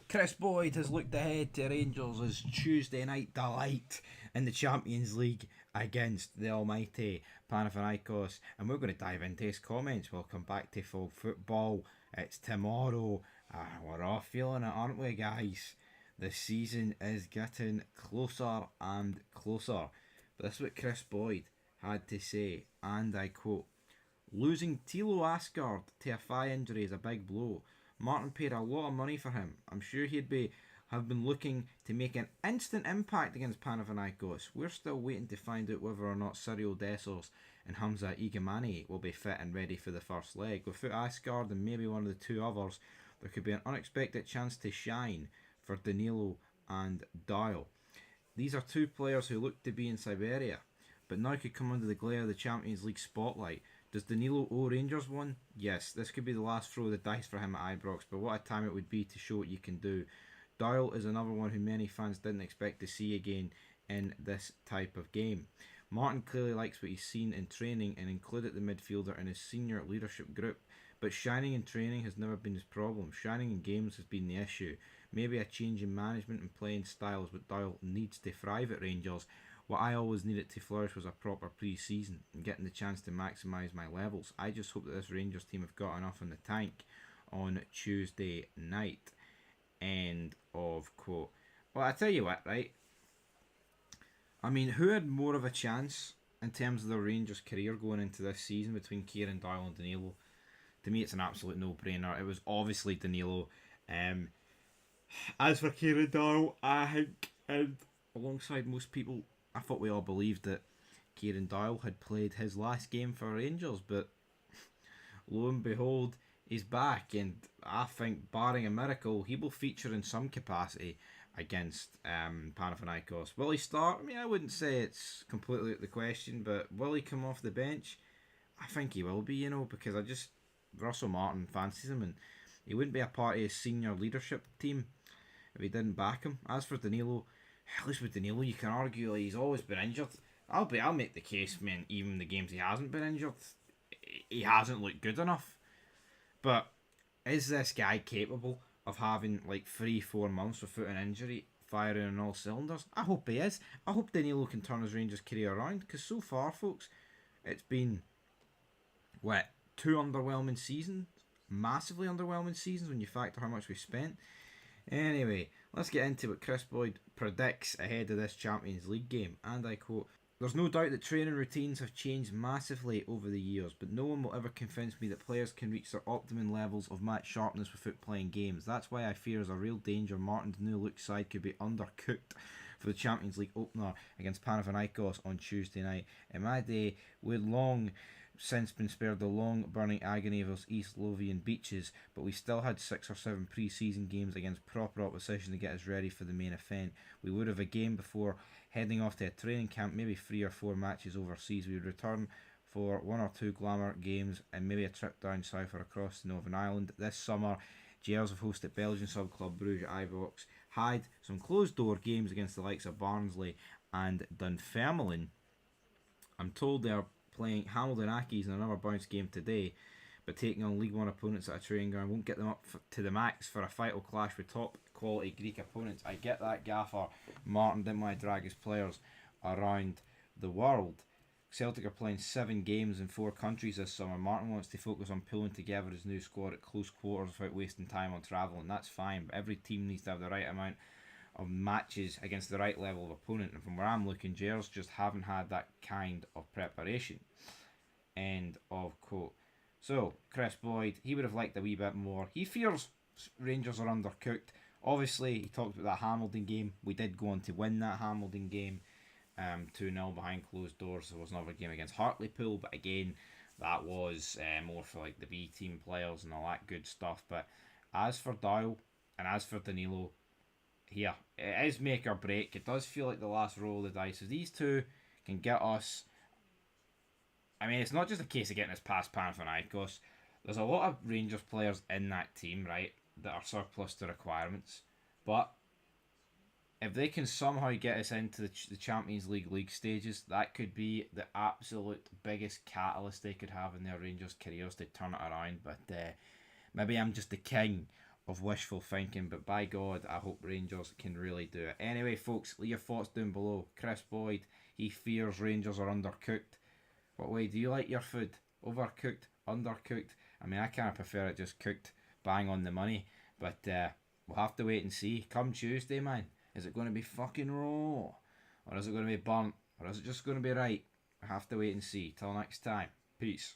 Kris Boyd has looked ahead to Rangers' Tuesday night delight in the Champions League against the almighty Panathinaikos, and we're going to dive into his comments. We'll come back to full football. It's tomorrow. We're all feeling it, aren't we, guys? The season is getting closer and closer. But this is what Kris Boyd had to say, and I quote: "Losing Tilo Asgard to a thigh injury is a big blow. Martin paid a lot of money for him. I'm sure have been looking to make an instant impact against Panathinaikos. We're still waiting to find out whether or not Cyril Dessers and Hamza Igamani will be fit and ready for the first leg. Without Asgard and maybe one of the two others, there could be an unexpected chance to shine for Danilo and Dowell. These are two players who look to be in Siberia, but now could come under the glare of the Champions League spotlight. Does Danilo owe Rangers one? Yes, this could be the last throw of the dice for him at Ibrox, but what a time it would be to show what you can do. Dowell is another one who many fans didn't expect to see again in this type of game. Martin clearly likes what he's seen in training and included the midfielder in his senior leadership group, but shining in training has never been his problem. Shining in games has been the issue. Maybe a change in management and playing style is what Dowell needs to thrive at Rangers. What I always needed to flourish was a proper pre-season and getting the chance to maximise my levels. I just hope that this Rangers team have got enough in the tank on Tuesday night." End of quote. Well, I tell you what, right? I mean, who had more of a chance in terms of the Rangers' career going into this season between Kieran Dowell and Danilo? To me, it's an absolute no-brainer. It was obviously Danilo. As for Kieran Dowell, I think, and alongside most people, I thought we all believed that Kieran Dowell had played his last game for Rangers, but lo and behold, he's back, and I think, barring a miracle, he will feature in some capacity against Panathinaikos. Will he start? I mean, I wouldn't say it's completely out of the question, but will he come off the bench? I think he will be, because Russell Martin fancies him, and he wouldn't be a part of his senior leadership team if he didn't back him. As for Danilo, at least with Danilo, you can argue he's always been injured. I'll make the case, man, even the games he hasn't been injured, he hasn't looked good enough. But is this guy capable of having like 3-4 months without an injury, firing on all cylinders? I hope he is. I hope Danilo can turn his Rangers career around, because so far, folks, it's been, two underwhelming seasons? Massively underwhelming seasons when you factor how much we spent. Anyway, let's get into what Kris Boyd predicts ahead of this Champions League game, and I quote: "There's no doubt that training routines have changed massively over the years, but no one will ever convince me that players can reach their optimum levels of match sharpness without playing games. That's why I fear as a real danger Martin's new look side could be undercooked for the Champions League opener against Panathinaikos on Tuesday night. In my day, we'd long since been spared the long burning agony of those East Lothian beaches, but we still had 6 or 7 pre-season games against proper opposition to get us ready for the main event. We would have a game before heading off to a training camp, maybe 3 or 4 matches overseas. We would return for 1 or 2 glamour games and maybe a trip down south or across to Northern Ireland. This summer, GLs have hosted Belgian sub-club Bruges at Ibrox, had some closed-door games against the likes of Barnsley and Dunfermline. I'm told they are playing Hamilton Accies in another bounce game today, but taking on League One opponents at a training ground won't get them up to the max for a vital clash with top quality Greek opponents." I get that, Gaffer. Martin didn't want to drag his players around the world. Celtic are playing 7 games in 4 countries this summer. Martin wants to focus on pulling together his new squad at close quarters without wasting time on travel, and that's fine, but every team needs to have the right amount of matches against the right level of opponent, and from where I'm looking, Gers just haven't had that kind of preparation. End of quote. So, Kris Boyd, he would have liked a wee bit more. He fears Rangers are undercooked. Obviously, he talked about that Hamilton game. We did go on to win that Hamilton game 2-0 behind closed doors. There was another game against Hartlepool, but again, that was more for like the B team players and all that good stuff. But as for Dowell and as for Danilo, here, it is make or break. It does feel like the last roll of the dice. If these two can get us, I mean, it's not just a case of getting us past Panathinaikos. There's a lot of Rangers players in that team, right, that are surplus to requirements. But if they can somehow get us into the Champions League stages, that could be the absolute biggest catalyst they could have in their Rangers careers to turn it around. But maybe I'm just the king of wishful thinking, but by God, I hope Rangers can really do it. Anyway, folks, leave your thoughts down below. Chris Boyd, he fears Rangers are undercooked. What way do you like your food? Overcooked? Undercooked? I mean, I kind of prefer it just cooked, bang on the money. But we'll have to wait and see. Come Tuesday, man. Is it going to be fucking raw? Or is it going to be burnt? Or is it just going to be right? I have to wait and see. Till next time. Peace.